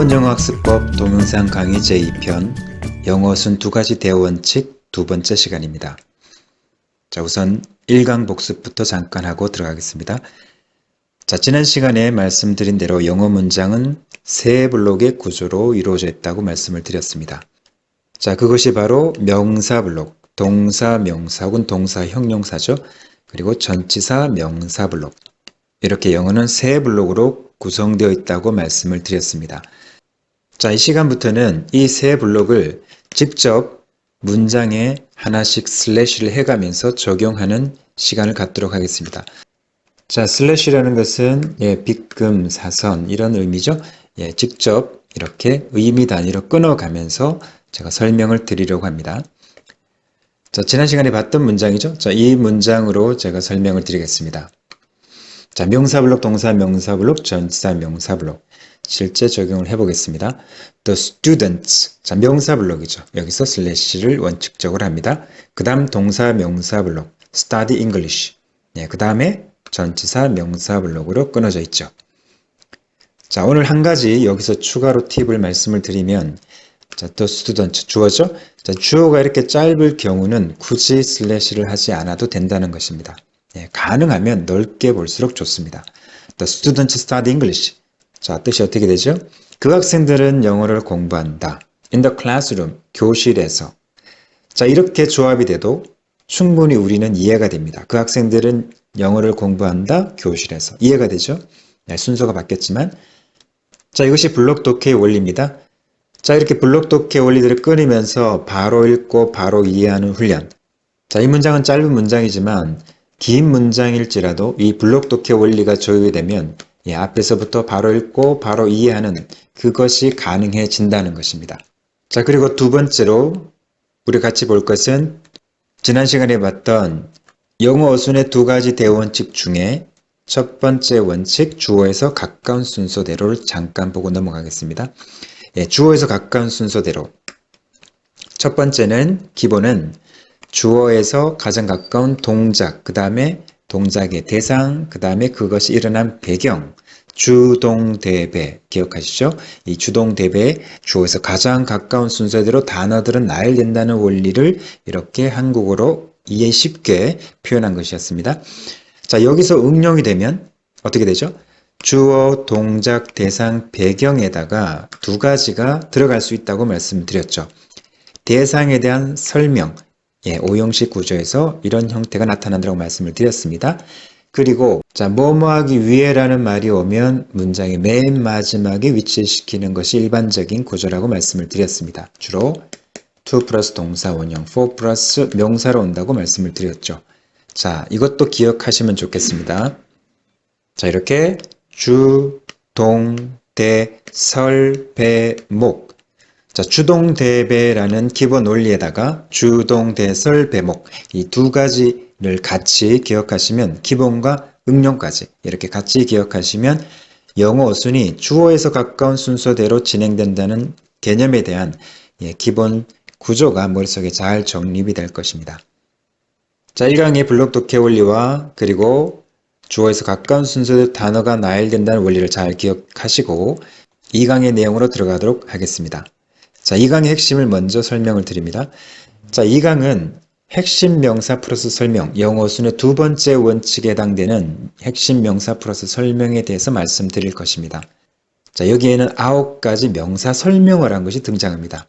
좋은 영어학습법 동영상 강의 제2편 영어순 두 가지 대화 원칙 두 번째 시간입니다. 자, 우선 1강 복습부터 잠깐 하고 들어가겠습니다. 자, 지난 시간에 말씀드린 대로 영어 문장은 세 블록의 구조로 이루어져 있다고 말씀을 드렸습니다. 자, 그것이 바로 명사 블록, 동사, 명사 혹은 동사, 형용사죠. 그리고 전치사, 명사 블록. 이렇게 영어는 세 블록으로 구성되어 있다고 말씀을 드렸습니다. 자, 이 시간부터는 이 세 블록을 직접 문장에 하나씩 슬래시를 해가면서 적용하는 시간을 갖도록 하겠습니다. 자, 슬래시라는 것은 빗금, 사선 이런 의미죠. 직접 이렇게 의미 단위로 끊어가면서 제가 설명을 드리려고 합니다. 자, 지난 시간에 봤던 문장이죠. 자, 이 문장으로 제가 설명을 드리겠습니다. 자, 명사 블록, 동사, 명사 블록, 전치사, 명사 블록. 실제 적용을 해보겠습니다. The students. 자, 명사 블록이죠. 여기서 슬래시를 원칙적으로 합니다. 그 다음 동사, 명사 블록. Study English. 그 다음에 전치사, 명사 블록으로 끊어져 있죠. 자, 오늘 한 가지 여기서 추가로 팁을 말씀을 드리면, 자, the student 주어죠. 자, 주어가 이렇게 짧을 경우는 굳이 슬래시를 하지 않아도 된다는 것입니다. 가능하면 넓게 볼수록 좋습니다. The students study English. 자, 뜻이 어떻게 되죠? 그 학생들은 영어를 공부한다. In the classroom, 교실에서. 자, 이렇게 조합이 돼도 충분히 우리는 이해가 됩니다. 그 학생들은 영어를 공부한다. 교실에서. 이해가 되죠? 순서가 바뀌었지만. 자, 이것이 블록 독해의 원리입니다. 자, 이렇게 블록 독해 원리들을 끊으면서 바로 읽고 바로 이해하는 훈련. 자, 이 문장은 짧은 문장이지만 긴 문장일지라도 이 블록 독해 원리가 적용이 되면 앞에서부터 바로 읽고 바로 이해하는 그것이 가능해진다는 것입니다. 자, 그리고 두 번째로 우리 같이 볼 것은 지난 시간에 봤던 영어 어순의 두 가지 대화 원칙 중에 첫 번째 원칙 주어에서 가까운 순서대로를 잠깐 보고 넘어가겠습니다. 주어에서 가까운 순서대로. 첫 번째는 기본은 주어에서 가장 가까운 동작, 그 다음에 동작의 대상, 그 다음에 그것이 일어난 배경, 주동대배 기억하시죠? 이 주동대배 주어에서 가장 가까운 순서대로 단어들은 나열된다는 원리를 이렇게 한국어로 이해 쉽게 표현한 것이었습니다. 자, 여기서 응용이 되면 어떻게 되죠? 주어, 동작, 대상, 배경에다가 두 가지가 들어갈 수 있다고 말씀드렸죠. 대상에 대한 설명, 오형식 구조에서 이런 형태가 나타난다고 말씀을 드렸습니다. 그리고 자, 뭐뭐 하기 위해라는 말이 오면 문장의 맨 마지막에 위치시키는 것이 일반적인 구조라고 말씀을 드렸습니다. 주로 to 플러스 동사 원형, for 플러스 명사로 온다고 말씀을 드렸죠. 자, 이것도 기억하시면 좋겠습니다. 자, 이렇게 주, 동, 대, 설, 배, 목. 자, 주동대배라는 기본 원리에다가 주동대설 배목 이 두 가지를 같이 기억하시면 기본과 응용까지 이렇게 같이 기억하시면 영어 어순이 주어에서 가까운 순서대로 진행된다는 개념에 대한 기본 구조가 머릿속에 잘 정립이 될 것입니다. 자, 1강의 블록 독해 원리와 그리고 주어에서 가까운 순서대로 단어가 나열된다는 원리를 잘 기억하시고 2강의 내용으로 들어가도록 하겠습니다. 자, 2강의 핵심을 먼저 설명을 드립니다. 자, 2강은 핵심 명사 플러스 설명, 영어 어순의 두 번째 원칙에 해당되는 핵심 명사 플러스 설명에 대해서 말씀드릴 것입니다. 자, 여기에는 9가지 명사 설명어라는 것이 등장합니다.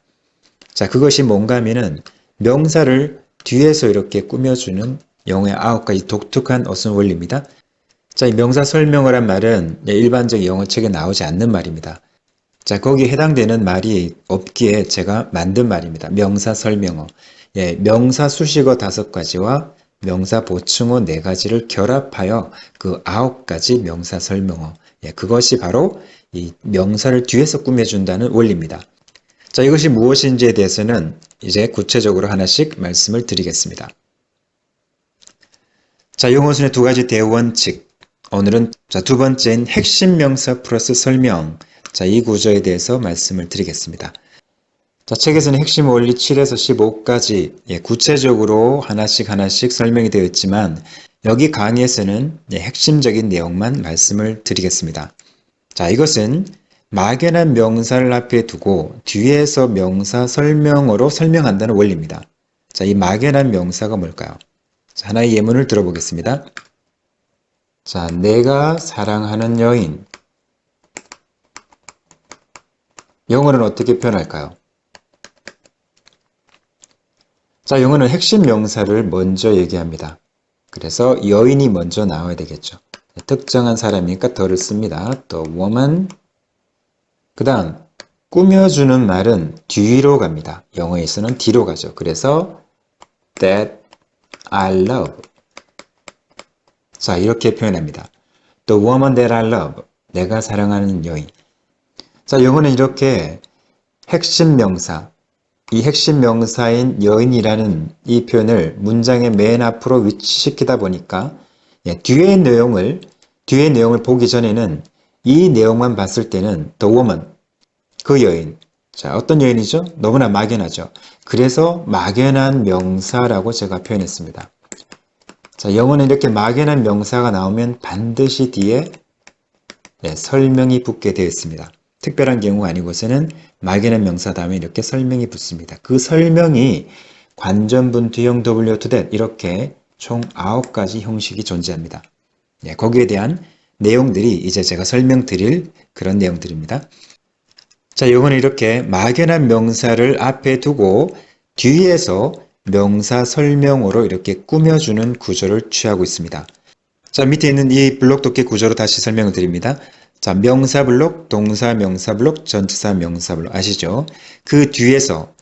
자, 그것이 뭔가 하면은 명사를 뒤에서 이렇게 꾸며주는 영어의 9가지 독특한 어순 원리입니다. 자, 이 명사 설명어란 말은 일반적 영어책에 나오지 않는 말입니다. 자, 거기에 해당되는 말이 없기에 제가 만든 말입니다. 명사 설명어. 명사 수식어 5가지와 명사 보충어 4가지를 결합하여 그 9가지 명사 설명어. 그것이 바로 이 명사를 뒤에서 꾸며준다는 원리입니다. 자, 이것이 무엇인지에 대해서는 이제 구체적으로 하나씩 말씀을 드리겠습니다. 자, 영어순의 두 가지 대원칙. 오늘은 자, 두 번째인 핵심 명사 플러스 설명. 자, 이 구조에 대해서 말씀을 드리겠습니다. 자, 책에서는 핵심 원리 7에서 15까지 구체적으로 하나씩 설명이 되어 있지만 여기 강의에서는 핵심적인 내용만 말씀을 드리겠습니다. 자, 이것은 막연한 명사를 앞에 두고 뒤에서 명사 설명어로 설명한다는 원리입니다. 자, 이 막연한 명사가 뭘까요? 자, 하나의 예문을 들어보겠습니다. 자, 내가 사랑하는 여인. 영어는 어떻게 표현할까요? 자, 영어는 핵심 명사를 먼저 얘기합니다. 그래서 여인이 먼저 나와야 되겠죠. 특정한 사람이니까 더를 씁니다. The woman. 그 다음 꾸며주는 말은 뒤로 갑니다. 영어에서는 뒤로 가죠. 그래서 that I love. 자, 이렇게 표현합니다. The woman that I love. 내가 사랑하는 여인. 자, 영어는 이렇게 핵심 명사, 이 핵심 명사인 여인이라는 이 표현을 문장의 맨 앞으로 위치시키다 보니까 뒤의 내용을 보기 전에는 이 내용만 봤을 때는 the woman, 그 여인. 자, 어떤 여인이죠? 너무나 막연하죠. 그래서 막연한 명사라고 제가 표현했습니다. 자, 영어는 이렇게 막연한 명사가 나오면 반드시 뒤에 설명이 붙게 되어 있습니다. 특별한 경우가 아니고서는 막연한 명사 다음에 이렇게 설명이 붙습니다. 그 설명이 관전분투형 W to that 이렇게 총 9가지 형식이 존재합니다. 거기에 대한 내용들이 이제 제가 설명드릴 그런 내용들입니다. 자, 영어는 이렇게 막연한 명사를 앞에 두고 뒤에서 명사 설명어로 이렇게 꾸며주는 구조를 취하고 있습니다. 자, 밑에 있는 이 블록 독해 구조로 다시 설명을 드립니다. 자, 명사 블록, 동사 명사 블록, 전치사 명사 블록 아시죠? 그 뒤에서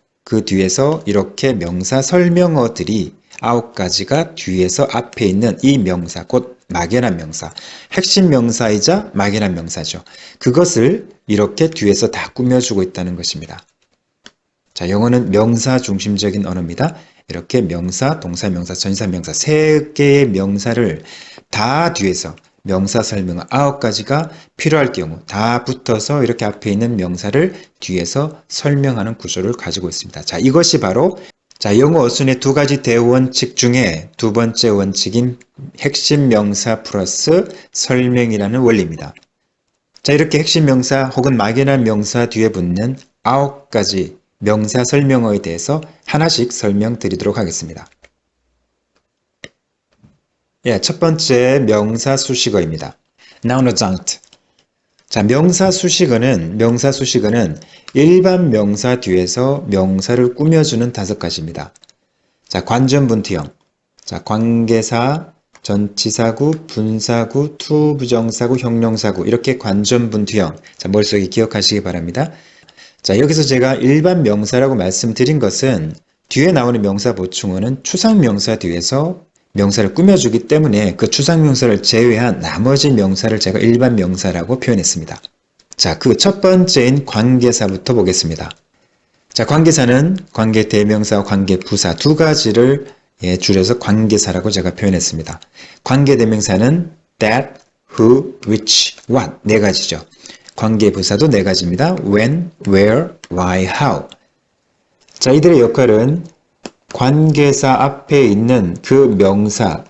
이렇게 명사 설명어들이 9가지가 뒤에서 앞에 있는 이 명사, 곧 막연한 명사, 핵심 명사이자 막연한 명사죠. 그것을 이렇게 뒤에서 다 꾸며주고 있다는 것입니다. 자, 영어는 명사 중심적인 언어입니다. 이렇게 명사, 동사, 명사, 전치사, 명사 3개의 명사를 다 뒤에서 명사 설명어 9가지가 필요할 경우 다 붙어서 이렇게 앞에 있는 명사를 뒤에서 설명하는 구조를 가지고 있습니다. 자, 이것이 바로 영어 어순의 2가지 대원칙 중에 2번째 원칙인 핵심 명사 플러스 설명이라는 원리입니다. 자, 이렇게 핵심 명사 혹은 막연한 명사 뒤에 붙는 9가지 명사 설명어에 대해서 하나씩 설명드리도록 하겠습니다. 첫 번째 명사 수식어입니다. Noun adjunct. 자, 명사 수식어는 일반 명사 뒤에서 명사를 꾸며주는 5가지입니다. 자, 관전분투형. 자, 관계사, 전치사구, 분사구, 투부정사구, 형용사구 이렇게 관전분투형. 자, 머릿속에 기억하시기 바랍니다. 자, 여기서 제가 일반 명사라고 말씀드린 것은 뒤에 나오는 명사 보충어는 추상명사 뒤에서 명사를 꾸며주기 때문에 그 추상명사를 제외한 나머지 명사를 제가 일반 명사라고 표현했습니다. 자, 그 첫 번째인 관계사부터 보겠습니다. 자, 관계사는 관계대명사와 관계부사 2가지를 줄여서 관계사라고 제가 표현했습니다. 관계대명사는 that, who, which, what 4가지죠. 관계부사도 4가지입니다. when, where, why, how. 자, 이들의 역할은 관계사 앞에 있는 그 명사,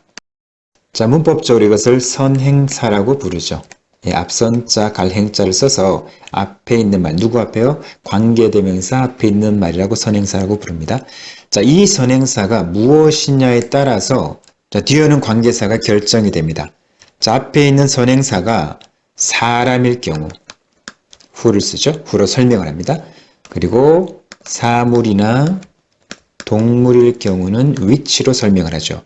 자, 문법적으로 이것을 선행사라고 부르죠. 앞선자, 갈행자를 써서 앞에 있는 말, 누구 앞에요? 관계대명사 앞에 있는 말이라고 선행사라고 부릅니다. 자, 이 선행사가 무엇이냐에 따라서 뒤에는 관계사가 결정이 됩니다. 자, 앞에 있는 선행사가 사람일 경우 who를 쓰죠. who로 설명을 합니다. 그리고 사물이나 동물일 경우는 which로 설명을 하죠.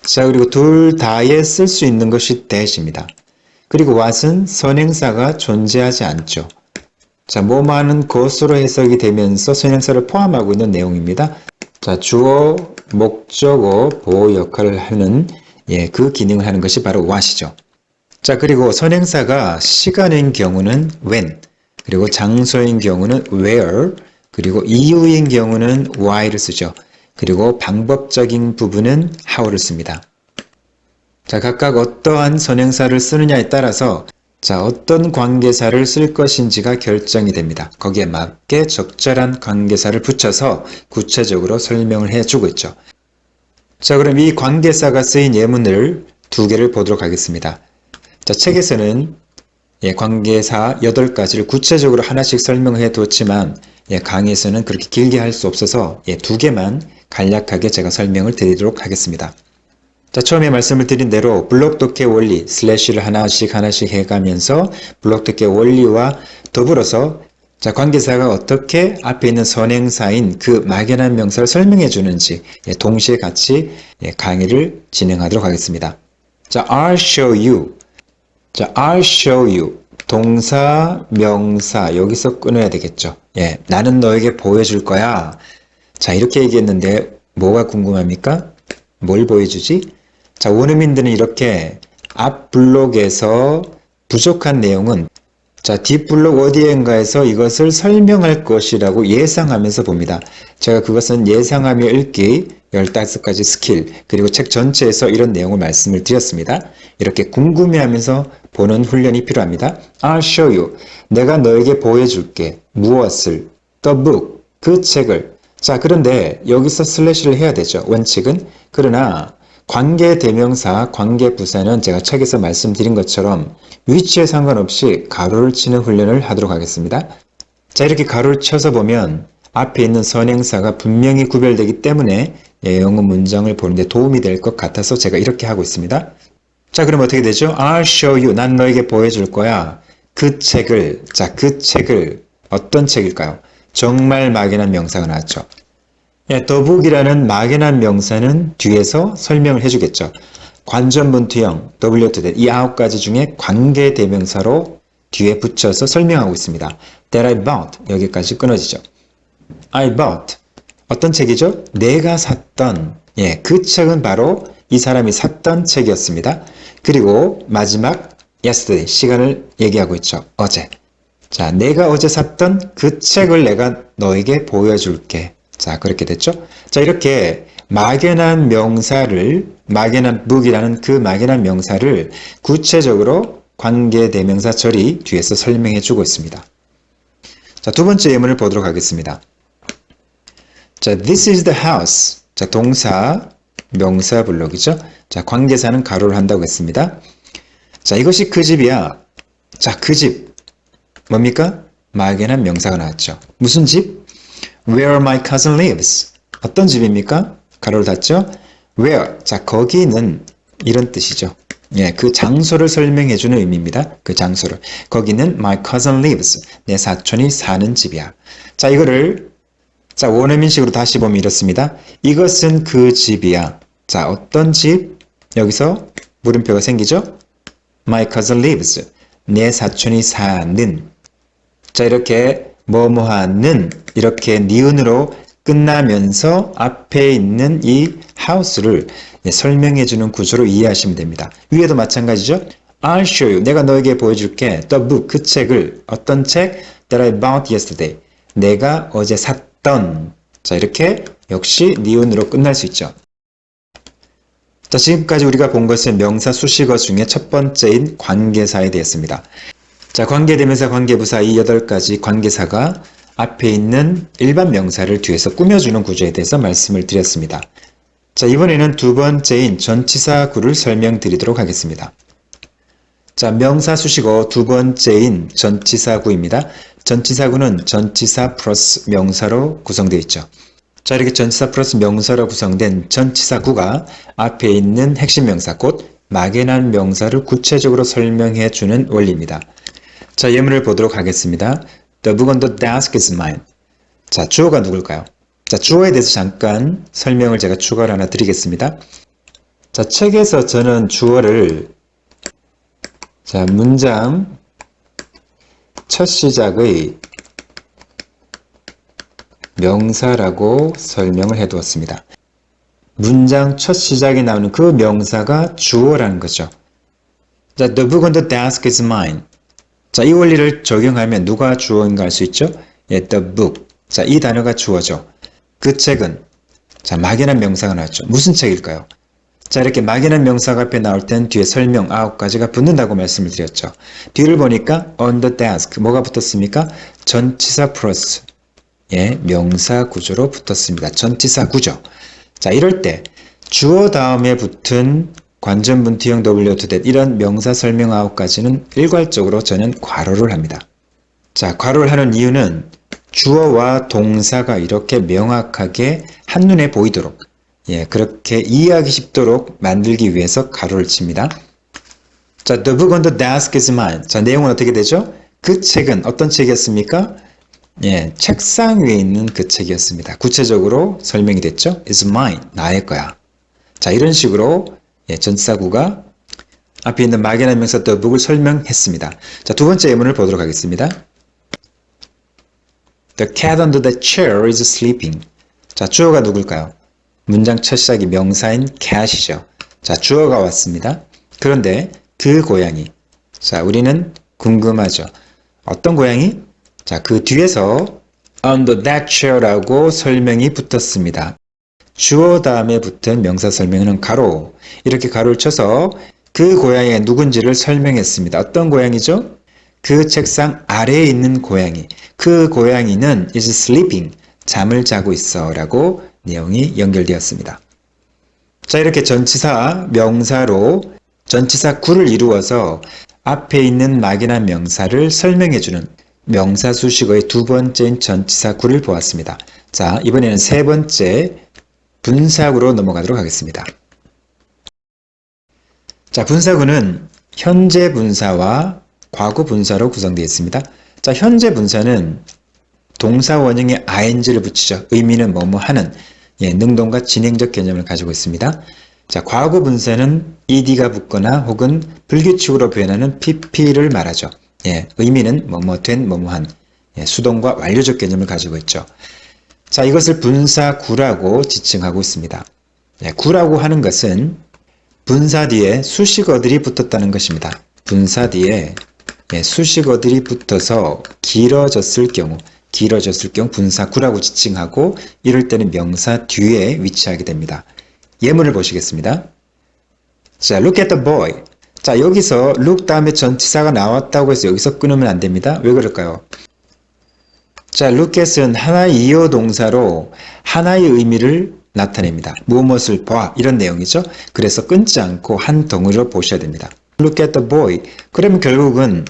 자, 그리고 둘 다에 쓸 수 있는 것이 that입니다. 그리고 what은 선행사가 존재하지 않죠. 자, 뭐뭐하는 것으로 해석이 되면서 선행사를 포함하고 있는 내용입니다. 자, 주어, 목적어, 보호 역할을 하는 그 기능을 하는 것이 바로 what이죠. 자, 그리고 선행사가 시간인 경우는 when, 그리고 장소인 경우는 where, 그리고 이유인 경우는 why를 쓰죠. 그리고 방법적인 부분은 how를 씁니다. 자, 각각 어떠한 선행사를 쓰느냐에 따라서 어떤 관계사를 쓸 것인지가 결정이 됩니다. 거기에 맞게 적절한 관계사를 붙여서 구체적으로 설명을 해주고 있죠. 자, 그럼 이 관계사가 쓰인 예문을 2개를 보도록 하겠습니다. 자, 책에서는 관계사 8가지를 구체적으로 하나씩 설명해 두었지만 강의에서는 그렇게 길게 할 수 없어서 2개만 간략하게 제가 설명을 드리도록 하겠습니다. 자, 처음에 말씀을 드린 대로 블록독해 원리 슬래시를 하나씩 해가면서 블록독해 원리와 더불어서 자, 관계사가 어떻게 앞에 있는 선행사인 그 막연한 명사를 설명해 주는지 동시에 같이 강의를 진행하도록 하겠습니다. 자, I'll show you. 자, I'll show you. 동사, 명사 여기서 끊어야 되겠죠. 나는 너에게 보여줄 거야. 자, 이렇게 얘기했는데 뭐가 궁금합니까? 뭘 보여주지? 자, 원어민들은 이렇게 앞 블록에서 부족한 내용은 자, 뒷블록 어디엔가에서 이것을 설명할 것이라고 예상하면서 봅니다. 제가 그것은 예상하며 읽기 15가지 스킬 그리고 책 전체에서 이런 내용을 말씀을 드렸습니다. 이렇게 궁금해하면서 보는 훈련이 필요합니다. I'll show you. 내가 너에게 보여줄게. 무엇을? The book. 그 책을. 자, 그런데 여기서 슬래시를 해야 되죠. 원칙은. 그러나 관계대명사, 관계부사는 제가 책에서 말씀드린 것처럼 위치에 상관없이 가로를 치는 훈련을 하도록 하겠습니다. 자, 이렇게 가로를 쳐서 보면 앞에 있는 선행사가 분명히 구별되기 때문에 영어 문장을 보는데 도움이 될 것 같아서 제가 이렇게 하고 있습니다. 자, 그럼 어떻게 되죠? I'll show you. 난 너에게 보여줄 거야. 그 책을. 자, 그 책을. 어떤 책일까요? 정말 막연한 명사가 나왔죠. The book이라는 막연한 명사는 뒤에서 설명을 해주겠죠. 관전문투형, W to that 이 9가지 중에 관계대명사로 뒤에 붙여서 설명하고 있습니다. That I bought 여기까지 끊어지죠. I bought 어떤 책이죠? 내가 샀던 그 책은 바로 이 사람이 샀던 책이었습니다. 그리고 마지막 yesterday 시간을 얘기하고 있죠. 어제. 자, 내가 어제 샀던 그 책을 내가 너에게 보여줄게. 자, 그렇게 됐죠? 자, 이렇게 막연한 명사를, 막연한 book이라는 그 막연한 명사를 구체적으로 관계대명사 절이 뒤에서 설명해 주고 있습니다. 자, 두 번째 예문을 보도록 하겠습니다. 자, this is the house. 자, 동사, 명사 블록이죠? 자, 관계사는 가로를 한다고 했습니다. 자, 이것이 그 집이야. 자, 그 집. 뭡니까? 막연한 명사가 나왔죠. 무슨 집? Where my cousin lives. 어떤 집입니까? 가로를 닫죠. Where. 자, 거기는 이런 뜻이죠. 그 장소를 설명해주는 의미입니다. 그 장소를. 거기는 my cousin lives. 내 사촌이 사는 집이야. 자, 이거를 자, 원어민식으로 다시 보면 이렇습니다. 이것은 그 집이야. 자, 어떤 집? 여기서 물음표가 생기죠. My cousin lives. 내 사촌이 사는. 자, 이렇게 뭐뭐하는 이렇게 니은으로 끝나면서 앞에 있는 이 house를 설명해주는 구조로 이해하시면 됩니다. 위에도 마찬가지죠. I'll show you. 내가 너에게 보여줄게. The book. 그 책을. 어떤 책? That I bought yesterday. 내가 어제 샀던. 자, 이렇게 역시 니은으로 끝날 수 있죠. 자, 지금까지 우리가 본 것은 명사 수식어 중에 첫 번째인 관계사에 대했습니다. 자, 관계대명사, 관계부사 이 8가지 관계사가 앞에 있는 일반 명사를 뒤에서 꾸며주는 구조에 대해서 말씀을 드렸습니다. 자, 이번에는 두 번째인 전치사구를 설명드리도록 하겠습니다. 자, 명사 수식어 두 번째인 전치사구입니다. 전치사구는 전치사 플러스 명사로 구성되어 있죠. 자, 이렇게 전치사 플러스 명사로 구성된 전치사구가 앞에 있는 핵심 명사, 곧 막연한 명사를 구체적으로 설명해 주는 원리입니다. 자, 예문을 보도록 하겠습니다. The book on the desk is mine. 자, 주어가 누굴까요? 자, 주어에 대해서 잠깐 설명을 제가 추가로 하나 드리겠습니다. 자, 책에서 저는 주어를 자, 문장 첫 시작의 명사라고 설명을 해두었습니다. 문장 첫 시작에 나오는 그 명사가 주어라는 거죠. 자, the book on the desk is mine. 자, 이 원리를 적용하면 누가 주어인가 알 수 있죠? the book. 자, 이 단어가 주어죠. 그 책은 자, 막연한 명사가 나왔죠. 무슨 책일까요? 자, 이렇게 막연한 명사가 앞에 나올 땐 뒤에 설명 9가지가 붙는다고 말씀을 드렸죠. 뒤를 보니까 on the desk 뭐가 붙었습니까? 전치사 플러스 명사 구조로 붙었습니다. 전치사 구조. 자, 이럴 때 주어 다음에 붙은 관전문티형 W to that 이런 명사 설명 9가지는 일괄적으로 저는 괄호를 합니다. 자, 괄호를 하는 이유는 주어와 동사가 이렇게 명확하게 한눈에 보이도록 그렇게 이해하기 쉽도록 만들기 위해서 괄호를 칩니다. 자, the book on the desk is mine. 자, 내용은 어떻게 되죠? 그 책은 어떤 책이었습니까? 책상 위에 있는 그 책이었습니다. 구체적으로 설명이 됐죠? is mine. 나의 거야. 자, 이런 식으로 전치사구가 앞에 있는 막연한 명사 the book을 설명했습니다. 자, 두 번째 예문을 보도록 하겠습니다. The cat under the chair is sleeping. 자, 주어가 누굴까요? 문장 첫 시작이 명사인 cat이죠. 자, 주어가 왔습니다. 그런데 그 고양이. 자, 우리는 궁금하죠. 어떤 고양이? 자, 그 뒤에서 under that chair라고 설명이 붙었습니다. 주어 다음에 붙은 명사 설명은 가로. 이렇게 가로를 쳐서 그 고양이가 누군지를 설명했습니다. 어떤 고양이죠? 그 책상 아래에 있는 고양이. 그 고양이는 is sleeping. 잠을 자고 있어 라고 내용이 연결되었습니다. 자, 이렇게 전치사 명사로 전치사 구를 이루어서 앞에 있는 막연한 명사를 설명해주는 명사 수식어의 두 번째인 전치사 구를 보았습니다. 자, 이번에는 세 번째 분사구로 넘어가도록 하겠습니다. 자, 분사구는 현재 분사와 과거 분사로 구성되어 있습니다. 자, 현재 분사는 동사 원형에 ing를 붙이죠. 의미는 뭐뭐 하는 능동과 진행적 개념을 가지고 있습니다. 자, 과거 분사는 ed가 붙거나 혹은 불규칙으로 표현하는 pp를 말하죠. 의미는 뭐뭐 된, 뭐뭐 한 수동과 완료적 개념을 가지고 있죠. 자, 이것을 분사구라고 지칭하고 있습니다. 구라고 하는 것은 분사 뒤에 수식어들이 붙었다는 것입니다. 분사 뒤에 수식어들이 붙어서 길어졌을 경우 분사구라고 지칭하고 이럴 때는 명사 뒤에 위치하게 됩니다. 예문을 보시겠습니다. 자, look at the boy. 자, 여기서 look 다음에 전치사가 나왔다고 해서 여기서 끊으면 안 됩니다. 왜 그럴까요? 자, look at은 하나의 이어 동사로 하나의 의미를 나타냅니다. 무엇을 봐 이런 내용이죠. 그래서 끊지 않고 한 덩어리로 보셔야 됩니다. Look at the boy. 그러면 결국은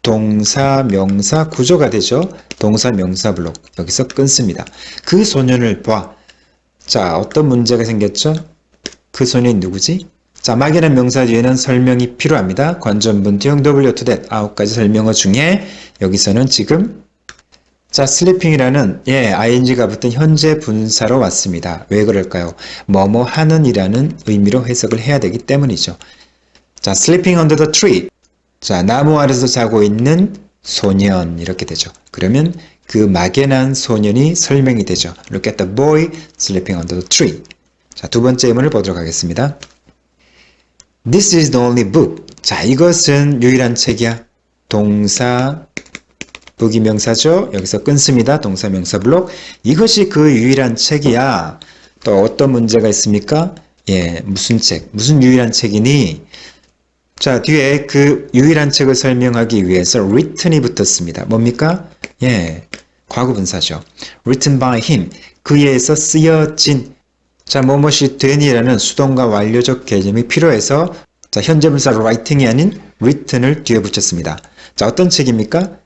동사, 명사 구조가 되죠. 동사, 명사 블록. 여기서 끊습니다. 그 소년을 봐. 자, 어떤 문제가 생겼죠? 그 소년이 누구지? 자, 막연한 명사 뒤에는 설명이 필요합니다. 관전문티형 W to that 9가지 설명어 중에 여기서는 지금 자, sleeping이라는 ing가 붙은 현재 분사로 왔습니다. 왜 그럴까요? 뭐뭐 하는 이라는 의미로 해석을 해야 되기 때문이죠. 자, sleeping under the tree. 자, 나무 아래서 자고 있는 소년 이렇게 되죠. 그러면 그 막연한 소년이 설명이 되죠. Look at the boy sleeping under the tree. 자, 두 번째 예문을 보도록 하겠습니다. This is the only book. 자, 이것은 유일한 책이야. 동사 book이 명사죠. 여기서 끊습니다. 동사 명사 블록. 이것이 그 유일한 책이야. 또 어떤 문제가 있습니까? 무슨 책? 무슨 유일한 책이니? 자, 뒤에 그 유일한 책을 설명하기 위해서 written이 붙었습니다. 뭡니까? 과거 분사죠. written by him. 그에 의해서 쓰여진. 자, 뭐뭇이 된이라는 수동과 완료적 개념이 필요해서 자, 현재 분사 writing이 아닌 written을 뒤에 붙였습니다. 자, 어떤 책입니까?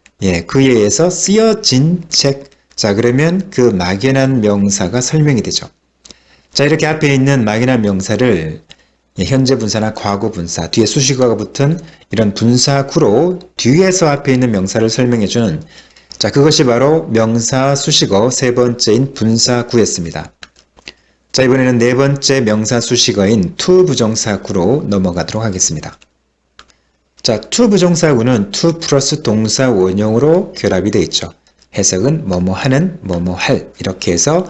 그에 의해서 쓰여진 책. 자, 그러면 그 막연한 명사가 설명이 되죠. 자, 이렇게 앞에 있는 막연한 명사를 현재 분사나 과거 분사, 뒤에 수식어가 붙은 이런 분사구로 뒤에서 앞에 있는 명사를 설명해주는 자, 그것이 바로 명사 수식어 세 번째인 분사구였습니다. 자, 이번에는 네 번째 명사 수식어인 to 부정사구로 넘어가도록 하겠습니다. 자, to 부정사구는 to 플러스 동사 원형으로 결합이 되어 있죠. 해석은 뭐뭐 하는, 뭐뭐 할 이렇게 해서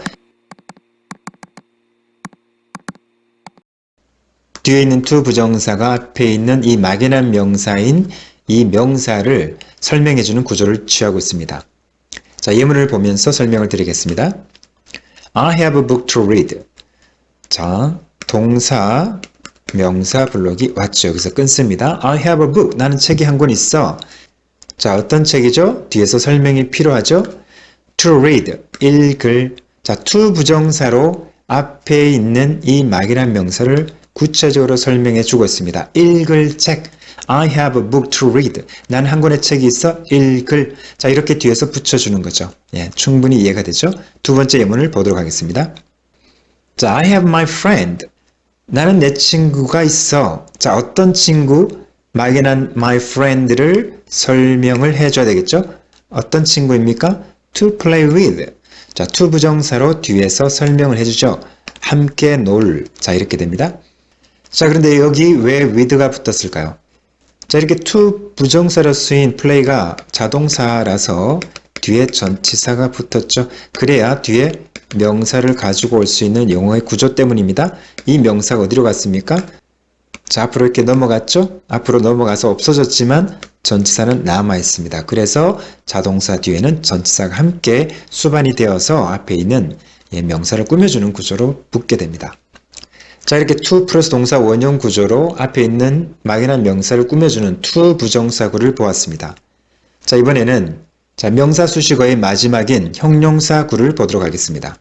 뒤에 있는 to 부정사가 앞에 있는 이 막연한 명사인 이 명사를 설명해주는 구조를 취하고 있습니다. 자, 예문을 보면서 설명을 드리겠습니다. I have a book to read. 자, 동사, 명사 블록이 왔죠. 여기서 끊습니다. I have a book. 나는 책이 한 권 있어. 자, 어떤 책이죠? 뒤에서 설명이 필요하죠? To read. 읽을. 자, to 부정사로 앞에 있는 이 막연한 명사를 구체적으로 설명해 주고 있습니다. 읽을 책. I have a book to read. 난 한 권의 책이 있어. 읽을. 자, 이렇게 뒤에서 붙여주는 거죠. 예, 충분히 이해가 되죠? 두 번째 예문을 보도록 하겠습니다. 자, I have my friend. 나는 내 친구가 있어. 자, 어떤 친구? 막연한 my friend를 설명을 해줘야 되겠죠? 어떤 친구입니까? To play with. 자, to 부정사로 뒤에서 설명을 해주죠. 함께 놀. 자, 이렇게 됩니다. 자, 그런데 여기 왜 with가 붙었을까요? 자, 이렇게 to 부정사로 쓰인 play가 자동사라서 뒤에 전치사가 붙었죠. 그래야 뒤에 명사를 가지고 올 수 있는 영어의 구조 때문입니다. 이 명사가 어디로 갔습니까? 자, 앞으로 이렇게 넘어갔죠? 앞으로 넘어가서 없어졌지만 전치사는 남아 있습니다. 그래서 자동사 뒤에는 전치사가 함께 수반이 되어서 앞에 있는 명사를 꾸며주는 구조로 붙게 됩니다. 자, 이렇게 to 플러스 동사 원형 구조로 앞에 있는 막연한 명사를 꾸며주는 to 부정사구를 보았습니다. 자, 이번에는 자, 명사 수식어의 마지막인 형용사구를 보도록 하겠습니다.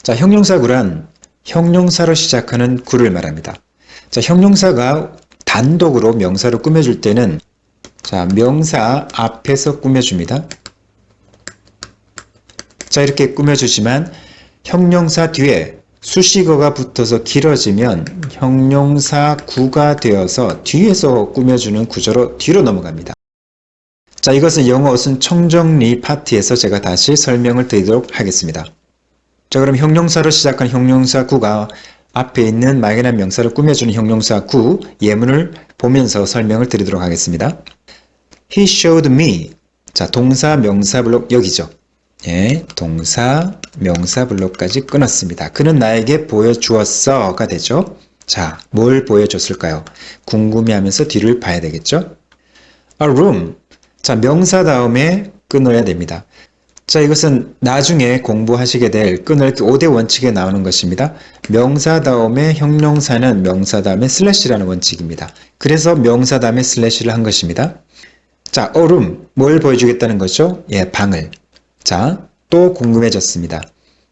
자, 형용사구란 형용사로 시작하는 구를 말합니다. 자, 형용사가 단독으로 명사를 꾸며줄 때는 자, 명사 앞에서 꾸며줍니다. 자, 이렇게 꾸며주지만 형용사 뒤에 수식어가 붙어서 길어지면 형용사구가 되어서 뒤에서 꾸며주는 구조로 뒤로 넘어갑니다. 자, 이것은 영어 어순 총정리 파트에서 제가 다시 설명을 드리도록 하겠습니다. 자, 그럼 형용사로 시작한 형용사구가 앞에 있는 막연한 명사를 꾸며주는 형용사구 예문을 보면서 설명을 드리도록 하겠습니다. He showed me. 자, 동사 명사 블록 여기죠. 예, 동사 명사 블록까지 끊었습니다. 그는 나에게 보여주었어가 되죠. 자, 뭘 보여줬을까요? 궁금해하면서 뒤를 봐야 되겠죠. A room. 자, 명사 다음에 끊어야 됩니다. 자, 이것은 나중에 공부하시게 될 끊을 5대 원칙에 나오는 것입니다. 명사 다음에 형용사는 명사 다음에 슬래시라는 원칙입니다. 그래서 명사 다음에 슬래시를 한 것입니다. 자, a room. 뭘 보여주겠다는 거죠? 예, 방을. 자, 또 궁금해졌습니다.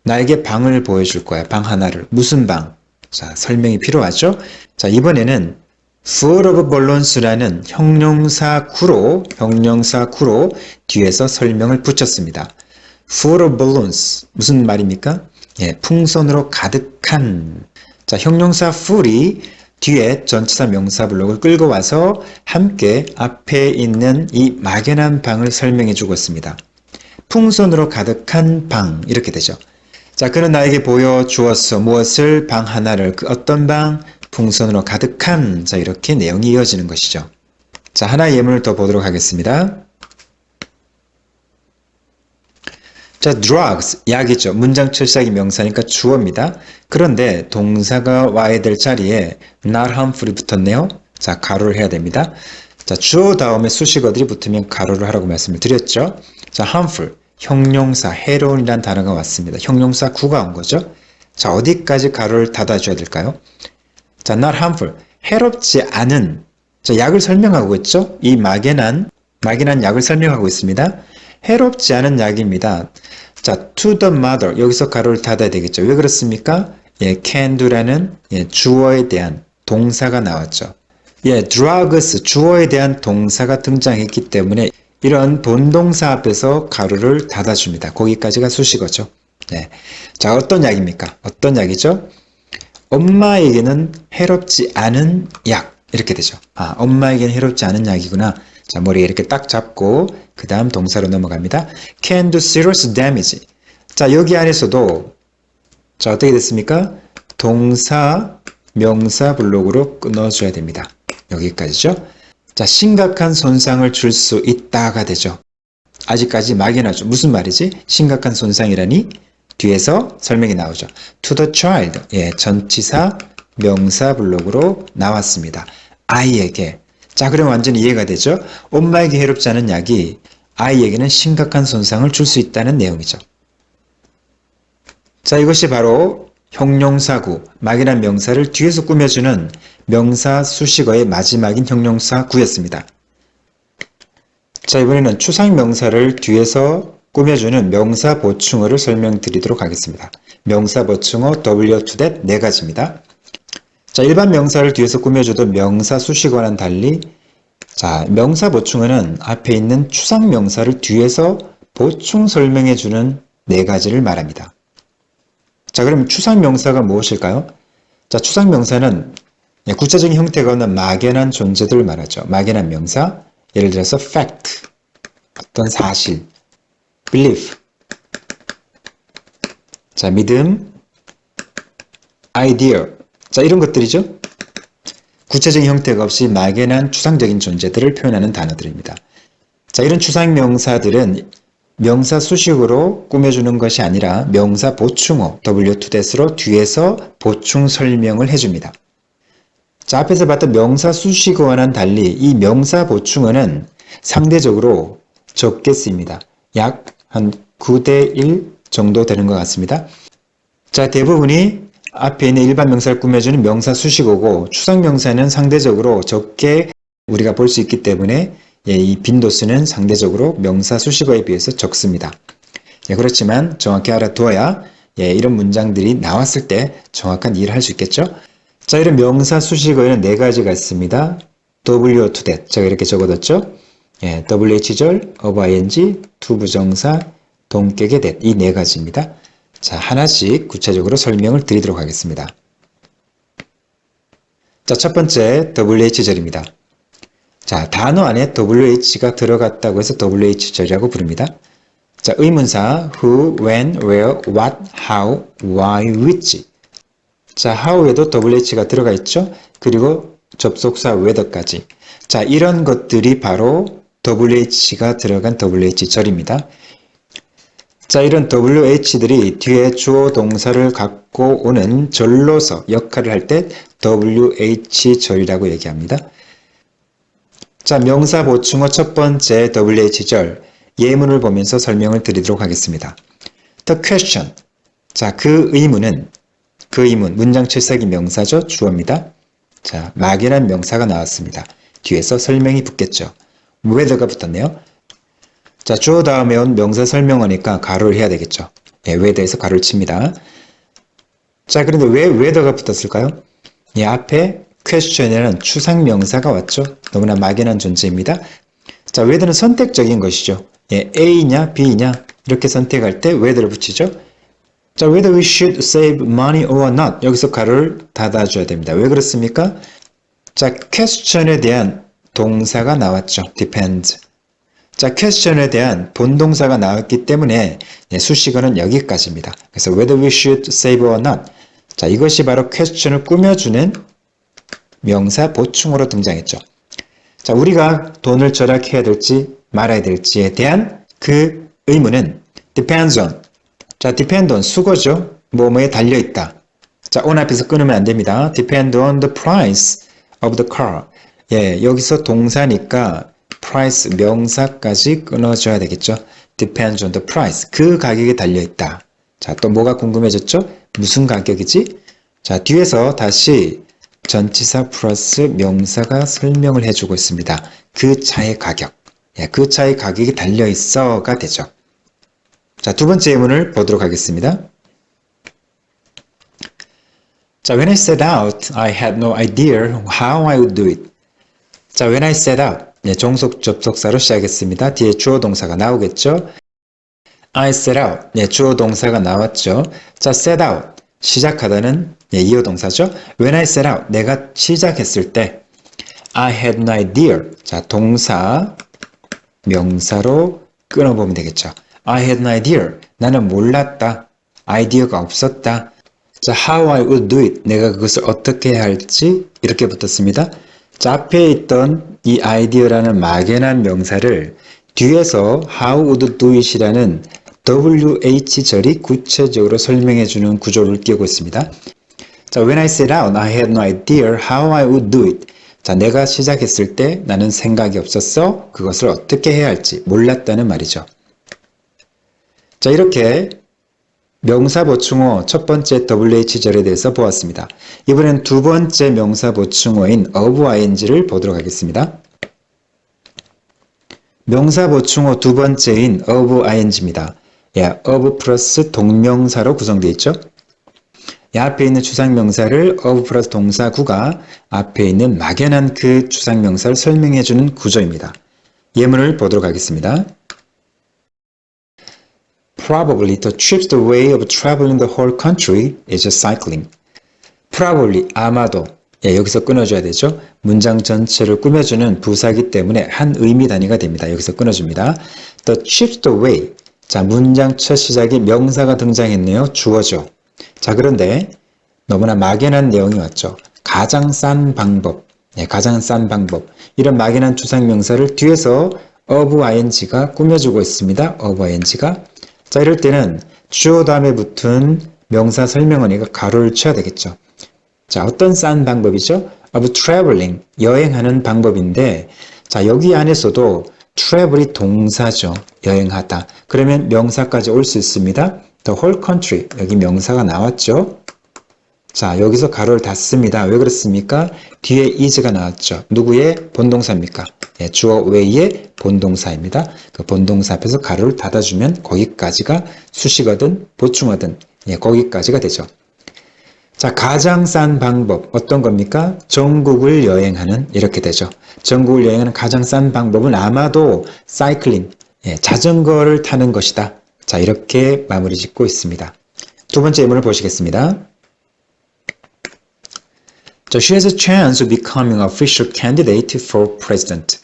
나에게 방을 보여줄 거야. 방 하나를. 무슨 방? 자, 설명이 필요하죠? 자, 이번에는 full of balloons라는 형용사구로 뒤에서 설명을 붙였습니다. full of balloons. 무슨 말입니까? 예, 풍선으로 가득한. 자, 형용사 full이 뒤에 전치사 명사 블록을 끌고 와서 함께 앞에 있는 이 막연한 방을 설명해 주고 있습니다. 풍선으로 가득한 방 이렇게 되죠. 자, 그는 나에게 보여주었어. 무엇을? 방 하나를. 그 어떤 방? 풍선으로 가득한. 자, 이렇게 내용이 이어지는 것이죠. 자, 하나의 예문을 더 보도록 하겠습니다. 자, drugs, 약이죠. 문장 철학이 명사니까 주어입니다. 그런데 동사가 와야 될 자리에 not harmful이 붙었네요. 자, 가로를 해야 됩니다. 자, 주어 다음에 수식어들이 붙으면 가로를 하라고 말씀을 드렸죠. 자, harmful, 형용사, 해로운이라는 단어가 왔습니다. 형용사 구가 온 거죠. 자, 어디까지 가로를 닫아줘야 될까요? 자, not harmful, 해롭지 않은. 자, 약을 설명하고 있죠. 이 막연한 약을 설명하고 있습니다. 해롭지 않은 약입니다. 자, to the mother, 여기서 가로를 닫아야 되겠죠. 왜 그렇습니까? 예, can do라는 주어에 대한 동사가 나왔죠. 예, drugs, 주어에 대한 동사가 등장했기 때문에 이런 본동사 앞에서 가로를 닫아줍니다. 거기까지가 수식어죠. 네. 자, 어떤 약입니까? 어떤 약이죠? 엄마에게는 해롭지 않은 약. 이렇게 되죠. 아, 엄마에게는 해롭지 않은 약이구나. 자, 머리에 이렇게 딱 잡고 그 다음 동사로 넘어갑니다. can do serious damage. 자, 여기 안에서도 자, 어떻게 됐습니까? 동사, 명사 블록으로 끊어줘야 됩니다. 여기까지죠. 자, 심각한 손상을 줄 수 있다가 되죠. 아직까지 막연하죠. 무슨 말이지? 심각한 손상이라니? 뒤에서 설명이 나오죠. to the child. 예, 전치사, 명사 블록으로 나왔습니다. 아이에게. 자, 그럼 완전히 이해가 되죠? 엄마에게 해롭지 않은 약이 아이에게는 심각한 손상을 줄 수 있다는 내용이죠. 자, 이것이 바로 형용사구, 막연한 명사를 뒤에서 꾸며주는 명사 수식어의 마지막인 형용사구였습니다. 자, 이번에는 추상 명사를 뒤에서 꾸며주는 명사 보충어를 설명드리도록 하겠습니다. 명사 보충어 W to that 네 가지입니다. 자, 일반 명사를 뒤에서 꾸며줘도 명사 수식어와는 달리 자, 명사 보충어는 앞에 있는 추상 명사를 뒤에서 보충 설명해주는 네 가지를 말합니다. 자, 그럼 추상 명사가 무엇일까요? 자, 추상 명사는 구체적인 형태가 없는 막연한 존재들을 말하죠. 막연한 명사, 예를 들어서 fact, 어떤 사실, belief, 자, 믿음, idea, 자, 이런 것들이죠. 구체적인 형태가 없이 막연한 추상적인 존재들을 표현하는 단어들입니다. 자, 이런 추상 명사들은 명사 수식으로 꾸며주는 것이 아니라 명사 보충어 W to that으로 뒤에서 보충 설명을 해줍니다. 자, 앞에서 봤던 명사 수식어와는 달리 이 명사 보충어는 상대적으로 적게 쓰입니다. 약 한 9대 1 정도 되는 것 같습니다. 자, 대부분이 앞에 있는 일반 명사를 꾸며주는 명사 수식어고 추상 명사는 상대적으로 적게 우리가 볼 수 있기 때문에 이 빈도수는 상대적으로 명사 수식어에 비해서 적습니다. 그렇지만 정확히 알아두어야 이런 문장들이 나왔을 때 정확한 이해를 할 수 있겠죠. 자, 이런 명사 수식어에는 네 가지가 있습니다. W to that 제가 이렇게 적어뒀죠. WH절, of ing, to 부정사, 동격의 that 이 네 가지입니다. 자, 하나씩 구체적으로 설명을 드리도록 하겠습니다. 자, 첫 번째 WH절입니다. 자, 단어 안에 WH가 들어갔다고 해서 WH절이라고 부릅니다. 자, 의문사 who, when, where, what, how, why, which. 자, how에도 WH가 들어가 있죠. 그리고 접속사 whether까지. 자, 이런 것들이 바로 WH가 들어간 WH절입니다. 자, 이런 WH들이 뒤에 주어 동사를 갖고 오는 절로서 역할을 할 때 WH절이라고 얘기합니다. 자, 명사 보충어 첫 번째 WH절 예문을 보면서 설명을 드리도록 하겠습니다. The question. 자, 그 의문, 문장 칠삭이 명사죠. 주어입니다. 자, 막연한 명사가 나왔습니다. 뒤에서 설명이 붙겠죠. whether가 붙었네요. 자, 주어 다음에 온 명사 설명어니까 가로를 해야 되겠죠. whether에서 가로를 칩니다. 자, 그런데 왜 whether가 붙었을까요? 이 앞에 question에는 추상 명사가 왔죠. 너무나 막연한 존재입니다. 자, whether는 선택적인 것이죠. A냐 B냐 이렇게 선택할 때 whether를 붙이죠. 자, whether we should save money or not 여기서 가로를 닫아줘야 됩니다. 왜 그렇습니까? 자, question에 대한 동사가 나왔죠. depends. 자, question에 대한 본동사가 나왔기 때문에 수식어는 여기까지입니다. 그래서 whether we should save or not. 자, 이것이 바로 question을 꾸며주는 명사 보충어로 등장했죠. 자, 우리가 돈을 절약해야 될지 말아야 될지에 대한 그 의문은 depends on. 자, depend on 수거죠. 뭐뭐에 달려있다. 자, on 앞에서 끊으면 안 됩니다. depend on the price of the car. 여기서 동사니까 price 명사까지 끊어줘야 되겠죠. depends on the price. 그 가격에 달려있다. 자, 또 뭐가 궁금해졌죠? 무슨 가격이지? 자, 뒤에서 다시 전치사 플러스 명사가 설명을 해주고 있습니다. 그 차의 가격. 그 차의 가격이 달려있어가 되죠. 자, 두 번째 예문을 보도록 하겠습니다. 자, when I set out, I had no idea how I would do it. 자, when I set out, 종속 접속사로 시작했습니다. 뒤에 주어 동사가 나오겠죠. I set out, 주어 동사가 나왔죠. 자, set out, 시작하다는 이어 동사죠. When I set out, 내가 시작했을 때 I had no idea. 자, 동사, 명사로 끊어보면 되겠죠. I had no idea. 나는 몰랐다. 아이디어가 없었다. 자, how I would do it. 내가 그것을 어떻게 해야 할지 이렇게 붙었습니다. 자, 앞에 있던 이 아이디어라는 막연한 명사를 뒤에서 how would do it이라는 WH절이 구체적으로 설명해주는 구조를 띄우고 있습니다. 자, when I set out, I had no idea how I would do it. 자, 내가 시작했을 때 나는 생각이 없었어. 그것을 어떻게 해야 할지 몰랐다는 말이죠. 자, 이렇게 명사 보충어 첫 번째 WH절에 대해서 보았습니다. 이번엔 두 번째 명사 보충어인 of ing를 보도록 하겠습니다. 명사 보충어 두 번째인 of ing입니다. 예, of 플러스 동명사로 구성되어 있죠. 이 앞에 있는 추상명사를 of 플러스 동사구가 앞에 있는 막연한 그 추상명사를 설명해주는 구조입니다. 예문을 보도록 하겠습니다. Probably the cheapest way of traveling the whole country is cycling. Probably, 아마도. 예, 여기서 끊어줘야 되죠. 문장 전체를 꾸며주는 부사이기 때문에 한 의미 단위가 됩니다. 여기서 끊어줍니다. The cheapest way. 자, 문장 첫 시작에 명사가 등장했네요. 주어죠. 자, 그런데 너무나 막연한 내용이 왔죠. 가장 싼 방법. 예, 가장 싼 방법. 이런 막연한 추상명사를 뒤에서 of ing가 꾸며주고 있습니다. of ing가. 자, 이럴 때는 주어 다음에 붙은 명사 설명원이가 가로를 쳐야 되겠죠. 자, 어떤 싼 방법이죠? of traveling, 여행하는 방법인데, 자, 여기 안에서도 travel이 동사죠. 여행하다. 그러면 명사까지 올 수 있습니다. The whole country, 여기 명사가 나왔죠. 자, 여기서 가로를 닫습니다. 왜 그렇습니까? 뒤에 is가 나왔죠. 누구의 본동사입니까? 예, 주어 외의 본동사입니다. 그 본동사 앞에서 가로를 닫아주면 거기까지가 수식어든 보충어든 예, 거기까지가 되죠. 자, 가장 싼 방법 어떤 겁니까? 전국을 여행하는 이렇게 되죠. 전국을 여행하는 가장 싼 방법은 아마도 사이클링, 예, 자전거를 타는 것이다. 자, 이렇게 마무리 짓고 있습니다. 두 번째 예문을 보시겠습니다. 자, she has a chance of becoming an official candidate for president.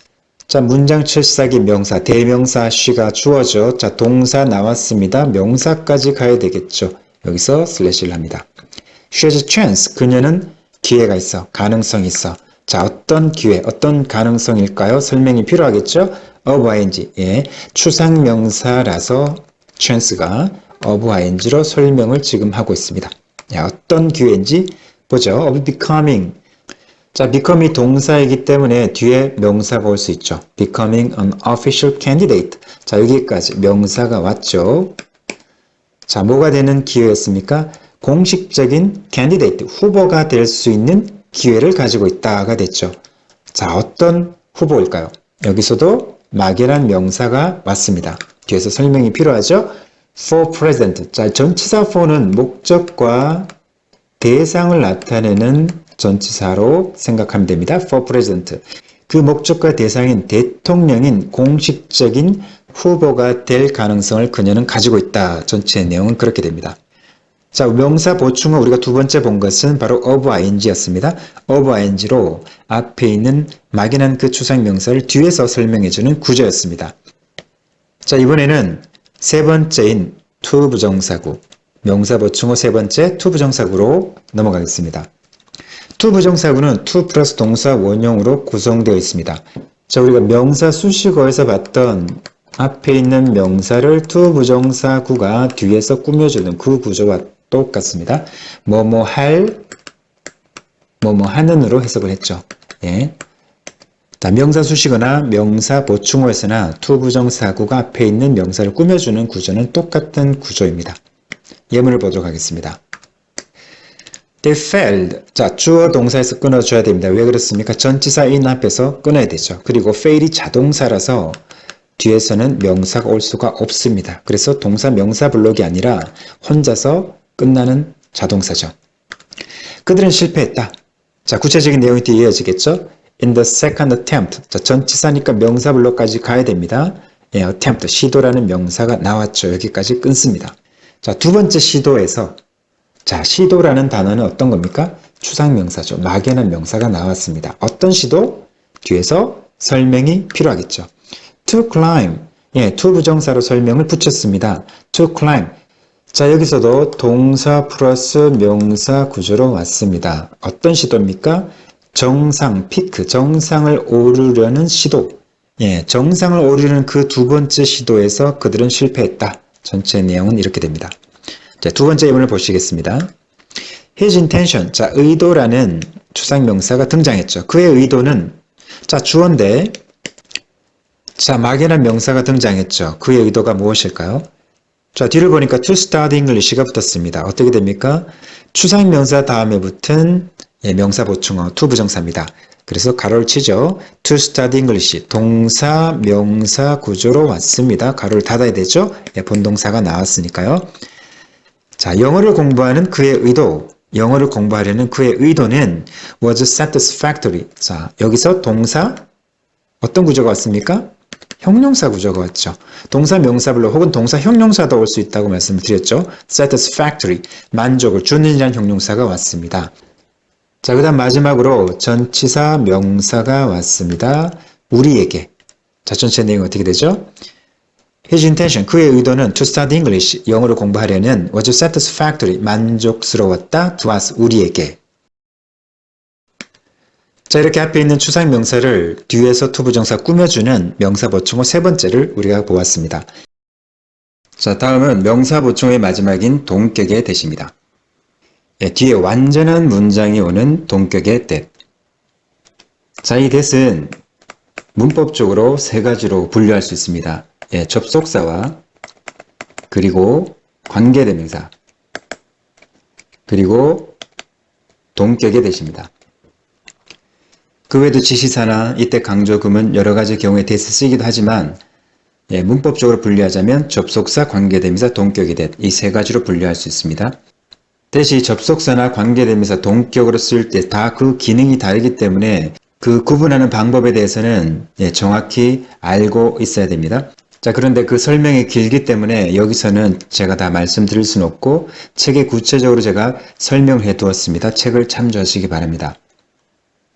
자, 문장 첫 시작이 명사, 대명사 she가 주어져. 자, 동사 나왔습니다. 명사까지 가야 되겠죠. 여기서 슬래시를 합니다. She has a chance. 그녀는 기회가 있어. 가능성이 있어. 자, 어떤 기회, 어떤 가능성일까요? 설명이 필요하겠죠? of ing. 예, 추상명사라서 chance가 of ing로 설명을 지금 하고 있습니다. 야, 어떤 기회인지 보죠. of becoming. 자, becom이 동사이기 때문에 뒤에 명사가 올 수 있죠. becoming an official candidate. 자, 여기까지 명사가 왔죠. 자, 뭐가 되는 기회였습니까? 공식적인 candidate, 후보가 될 수 있는 기회를 가지고 있다가 됐죠. 자, 어떤 후보일까요? 여기서도 막연한 명사가 왔습니다. 뒤에서 설명이 필요하죠. for president. 자, 전치사 for는 목적과 대상을 나타내는 전치사로 생각하면 됩니다. for president. 그 목적과 대상인 대통령인 공식적인 후보가 될 가능성을 그녀는 가지고 있다. 전체 내용은 그렇게 됩니다. 자, 명사 보충어 우리가 두 번째 본 것은 바로 of ing였습니다. of ing로 앞에 있는 막연한 그 추상명사를 뒤에서 설명해주는 구조였습니다. 자, 이번에는 세 번째인 to 부정사구. 명사 보충어 세 번째 to 부정사구로 넘어가겠습니다. to 부정사구는 to 플러스 동사 원형으로 구성되어 있습니다. 자, 우리가 명사 수식어에서 봤던 앞에 있는 명사를 to 부정사구가 뒤에서 꾸며주는 그 구조와 똑같습니다. 뭐뭐 할, 뭐뭐 하는으로 해석을 했죠. 예. 자, 명사 수식어나 명사 보충어에서나 to 부정사구가 앞에 있는 명사를 꾸며주는 구조는 똑같은 구조입니다. 예문을 보도록 하겠습니다. They failed. 자, 주어 동사에서 끊어줘야 됩니다. 왜 그렇습니까? 전치사 in 앞에서 끊어야 되죠. 그리고 fail이 자동사라서 뒤에서는 명사가 올 수가 없습니다. 그래서 동사 명사 블록이 아니라 혼자서 끝나는 자동사죠. 그들은 실패했다. 자, 구체적인 내용이 뒤에 이어지겠죠. In the second attempt. 자, 전치사니까 명사 블록까지 가야 됩니다. 예, attempt, 시도라는 명사가 나왔죠. 여기까지 끊습니다. 자, 두 번째 시도에서 자, 시도라는 단어는 어떤 겁니까? 추상명사죠. 막연한 명사가 나왔습니다. 어떤 시도? 뒤에서 설명이 필요하겠죠. To climb. 예, to 부정사로 설명을 붙였습니다. To climb. 자, 여기서도 동사 플러스 명사 구조로 왔습니다. 어떤 시도입니까? 정상, 피크, 정상을 오르려는 시도. 예, 정상을 오르려는 그 두 번째 시도에서 그들은 실패했다. 전체 내용은 이렇게 됩니다. 자, 두 번째 예문을 보시겠습니다. His intention. 자, 의도라는 추상명사가 등장했죠. 그의 의도는 자, 주어인데 자, 막연한 명사가 등장했죠. 그의 의도가 무엇일까요? 자, 뒤를 보니까 to study English가 붙었습니다. 어떻게 됩니까? 추상명사 다음에 붙은 예, 명사 보충어 to 부정사입니다. 그래서 가로를 치죠. To study English. 동사, 명사 구조로 왔습니다. 가로를 닫아야 되죠. 예, 본동사가 나왔으니까요. 자, 영어를 공부하는 그의 의도. 영어를 공부하려는 그의 의도는 was satisfactory. 자, 여기서 동사 어떤 구조가 왔습니까? 형용사 구조가 왔죠. 동사 명사별로 혹은 동사 형용사도 올 수 있다고 말씀을 드렸죠. satisfactory, 만족을 주는이라는 형용사가 왔습니다. 자, 그 다음 마지막으로 전치사 명사가 왔습니다. 우리에게. 자, 전체 내용이 어떻게 되죠? His intention, 그의 의도는 to study English, 영어를 공부하려는 was satisfactory, 만족스러웠다, to us, 우리에게. 자, 이렇게 앞에 있는 추상 명사를 뒤에서 투부정사 꾸며주는 명사 보충어 세 번째를 우리가 보았습니다. 자, 다음은 명사 보충어의 마지막인 동격의 대시입니다. 예, 뒤에 완전한 문장이 오는 동격의 that. 자, 이 that은 문법적으로 세 가지로 분류할 수 있습니다. 예, 접속사와 그리고 관계대명사 그리고 동격의 that입니다. 그 외에도 지시사나 이때 강조금은 여러 가지 경우에 that을 쓰기도 하지만 예, 문법적으로 분류하자면 접속사, 관계대명사, 동격의 that 이 세 가지로 분류할 수 있습니다. that이 접속사나 관계대명사, 동격으로 쓸 때 다 그 기능이 다르기 때문에 그 구분하는 방법에 대해서는 예, 정확히 알고 있어야 됩니다. 자, 그런데 그 설명이 길기 때문에 여기서는 제가 다 말씀드릴 수는 없고 책에 구체적으로 제가 설명해 두었습니다. 책을 참조하시기 바랍니다.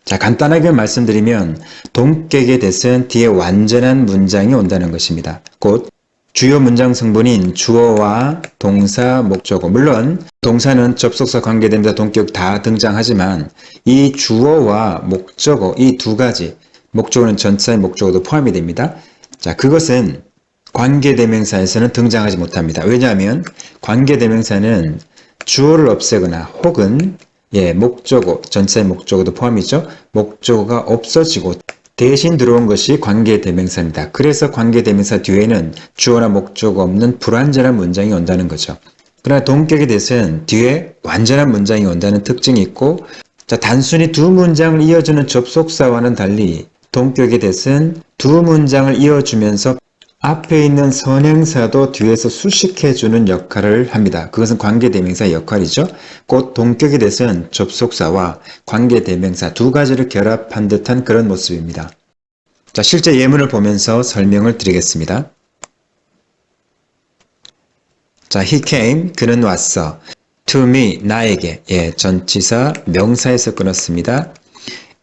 자, 간단하게 말씀드리면 동격의 that은 뒤에 완전한 문장이 온다는 것입니다. 곧 주요 문장 성분인 주어와 동사, 목적어, 물론 동사는 접속사, 관계대명사, 동격 다 등장하지만 이 주어와 목적어 이 두 가지, 목적어는 전치사의 목적어도 포함이 됩니다. 자, 그것은 관계대명사에서는 등장하지 못합니다. 왜냐하면 관계대명사는 주어를 없애거나 혹은 예, 목적어, 전치사의 목적어도 포함이죠. 목적어가 없어지고 대신 들어온 것이 관계대명사입니다. 그래서 관계대명사 뒤에는 주어나 목적어 없는 불완전한 문장이 온다는 거죠. 그러나 동격의 that은 뒤에 완전한 문장이 온다는 특징이 있고 자, 단순히 두 문장을 이어주는 접속사와는 달리 동격의 that은 두 문장을 이어주면서 앞에 있는 선행사도 뒤에서 수식해주는 역할을 합니다. 그것은 관계대명사의 역할이죠. 곧 동격의 that은 접속사와 관계대명사 두 가지를 결합한 듯한 그런 모습입니다. 자, 실제 예문을 보면서 설명을 드리겠습니다. 자, he came, 그는 왔어. to me, 나에게. 예, 전치사 명사에서 끊었습니다.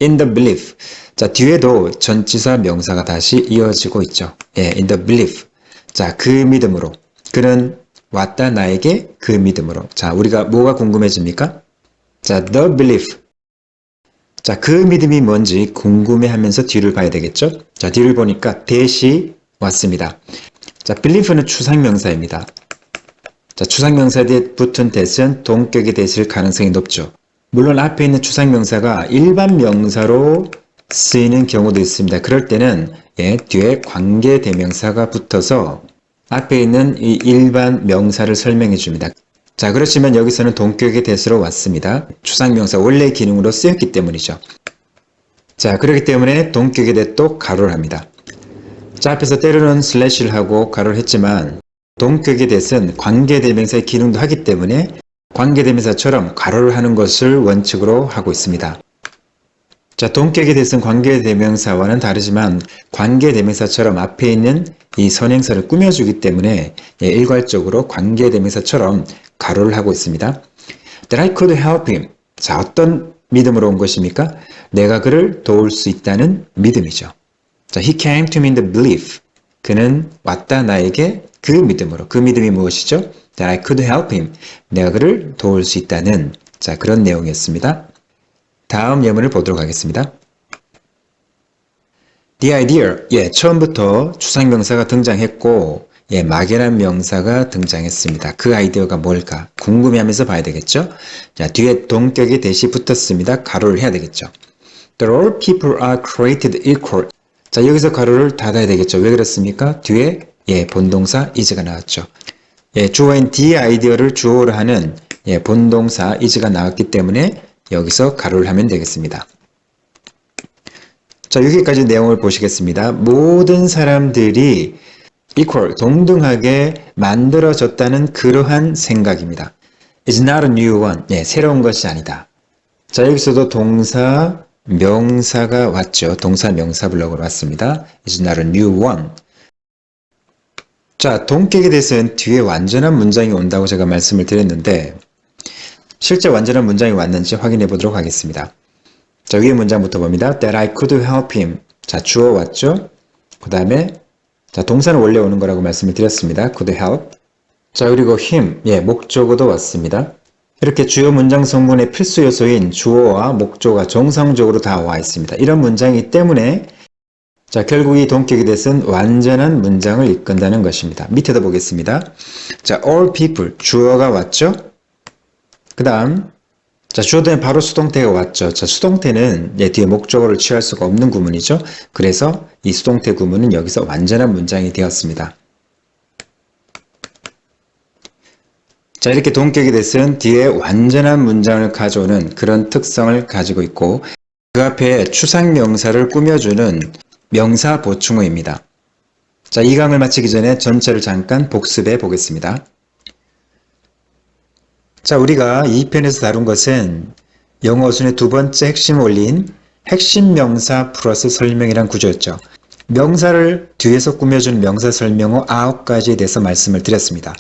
in the belief. 자, 뒤에도 전치사 명사가 다시 이어지고 있죠. 예, in the belief. 자, 그 믿음으로. 그는 왔다 나에게 그 믿음으로. 자, 우리가 뭐가 궁금해집니까? 자, the belief. 자, 그 믿음이 뭔지 궁금해하면서 뒤를 봐야 되겠죠? 자, 뒤를 보니까 that이 왔습니다. 자, belief는 추상명사입니다. 자, 추상명사에 붙은 that은 동격의 that일 가능성이 높죠. 물론 앞에 있는 추상명사가 일반 명사로 쓰이는 경우도 있습니다. 그럴 때는 예, 뒤에 관계대명사가 붙어서 앞에 있는 이 일반 명사를 설명해 줍니다. 자, 그렇지만 여기서는 동격의 that으로 왔습니다. 추상명사 원래의 기능으로 쓰였기 때문이죠. 자, 그렇기 때문에 동격의 that도 가로를 합니다. 자, 앞에서 때로는 슬래시를 하고 가로를 했지만 동격의 that은 관계대명사의 기능도 하기 때문에 관계대명사처럼 가로를 하는 것을 원칙으로 하고 있습니다. 자, 동격의 that은 관계대명사와는 다르지만 관계대명사처럼 앞에 있는 이 선행사를 꾸며주기 때문에 예, 일괄적으로 관계대명사처럼 가로를 하고 있습니다. That I could help him. 자, 어떤 믿음으로 온 것입니까? 내가 그를 도울 수 있다는 믿음이죠. 자, he came to me in the belief. 그는 왔다 나에게 그 믿음으로. 그 믿음이 무엇이죠? That I could help him. 내가 그를 도울 수 있다는 자, 그런 내용이었습니다. 다음 예문을 보도록 하겠습니다. The idea. 예, 처음부터 추상명사가 등장했고 예, 막연한 명사가 등장했습니다. 그 아이디어가 뭘까? 궁금해하면서 봐야 되겠죠? 자, 뒤에 동격의 that이 붙었습니다. 가로를 해야 되겠죠. That all people are created equal. 자, 여기서 가로를 닫아야 되겠죠. 왜 그렇습니까? 뒤에 예, 본동사 is가 나왔죠. 예, 주어인 the 아이디어를 주어로 하는 예, 본동사 is가 나왔기 때문에 여기서 가로를 하면 되겠습니다. 자, 여기까지 내용을 보시겠습니다. 모든 사람들이 equal, 동등하게 만들어졌다는 그러한 생각입니다. It's not a new one. 예, 새로운 것이 아니다. 자, 여기서도 동사, 명사가 왔죠. 동사, 명사 블록으로 왔습니다. It's not a new one. 자, 동격에 대해서는 뒤에 완전한 문장이 온다고 제가 말씀을 드렸는데 실제 완전한 문장이 왔는지 확인해 보도록 하겠습니다. 자, 위에 문장부터 봅니다. That I could help him. 자, 주어 왔죠? 그 다음에 자, 동사는 원래 오는 거라고 말씀을 드렸습니다. could help. 자, 그리고 him. 예, 목적어도 왔습니다. 이렇게 주요 문장 성분의 필수 요소인 주어와 목적어가 정상적으로 다 와 있습니다. 이런 문장이기 때문에 자, 결국 이 동격에 대해서는 완전한 문장을 이끈다는 것입니다. 밑에도 보겠습니다. 자, all people. 주어가 왔죠? 그 다음 자, 주어 다음에 바로 수동태가 왔죠. 자, 수동태는 예, 뒤에 목적어를 취할 수가 없는 구문이죠. 그래서 이 수동태 구문은 여기서 완전한 문장이 되었습니다. 자, 이렇게 동격에 대해서는 뒤에 완전한 문장을 가져오는 그런 특성을 가지고 있고 그 앞에 추상명사를 꾸며주는 명사 보충어입니다. 자, 이 강을 마치기 전에 전체를 잠깐 복습해 보겠습니다. 자, 우리가 이 편에서 다룬 것은 영어 어순의 두 번째 핵심 원리인 핵심 명사 플러스 설명이란 구조였죠. 명사를 뒤에서 꾸며준 명사 설명어 9가지에 대해서 말씀을 드렸습니다.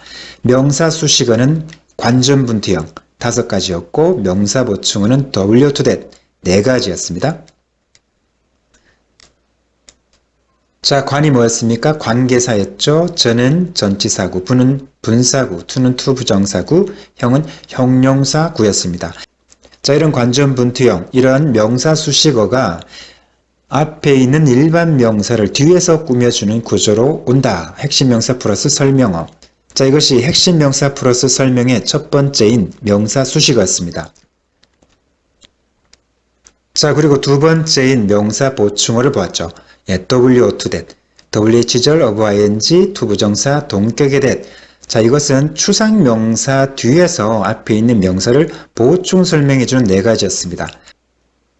명사 수식어는 관전분투형 5가지였고 명사 보충어는 W to that 4가지였습니다. 자, 관이 뭐였습니까? 관계사였죠. 저는 전치사구, 부는 분사구, 투는 투부정사구, 형은 형용사구였습니다. 자, 이런 관전분투형, 이런 명사 수식어가 앞에 있는 일반 명사를 뒤에서 꾸며주는 구조로 온다. 핵심 명사 플러스 설명어. 자, 이것이 핵심 명사 플러스 설명의 첫 번째인 명사 수식어였습니다. 자, 그리고 두 번째인 명사 보충어를 보았죠. 예, W to that, WH절 of ing, 투부정사, 동격의 that. 자, 이것은 추상명사 뒤에서 앞에 있는 명사를 보충 설명해주는 4가지였습니다.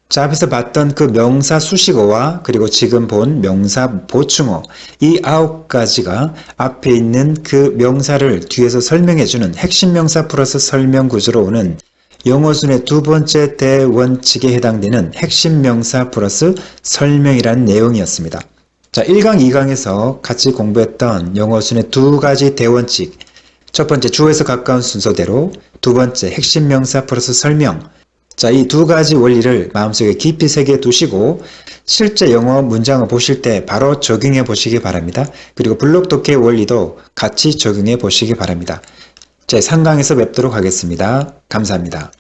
자, 앞에서 봤던 그 명사 수식어와 그리고 지금 본 명사 보충어 이 9가지가 앞에 있는 그 명사를 뒤에서 설명해주는 핵심 명사 플러스 설명 구조로 오는 영어순의 두 번째 대원칙에 해당되는 핵심 명사 플러스 설명이라는 내용이었습니다. 자, 1강, 2강에서 같이 공부했던 영어순의 두 가지 대원칙. 첫 번째, 주어에서 가까운 순서대로. 두 번째, 핵심 명사 플러스 설명. 자, 이 두 가지 원리를 마음속에 깊이 새겨 두시고 실제 영어 문장을 보실 때 바로 적용해 보시기 바랍니다. 그리고 블록 독해 원리도 같이 적용해 보시기 바랍니다. 제 3강에서 뵙도록 하겠습니다. 감사합니다.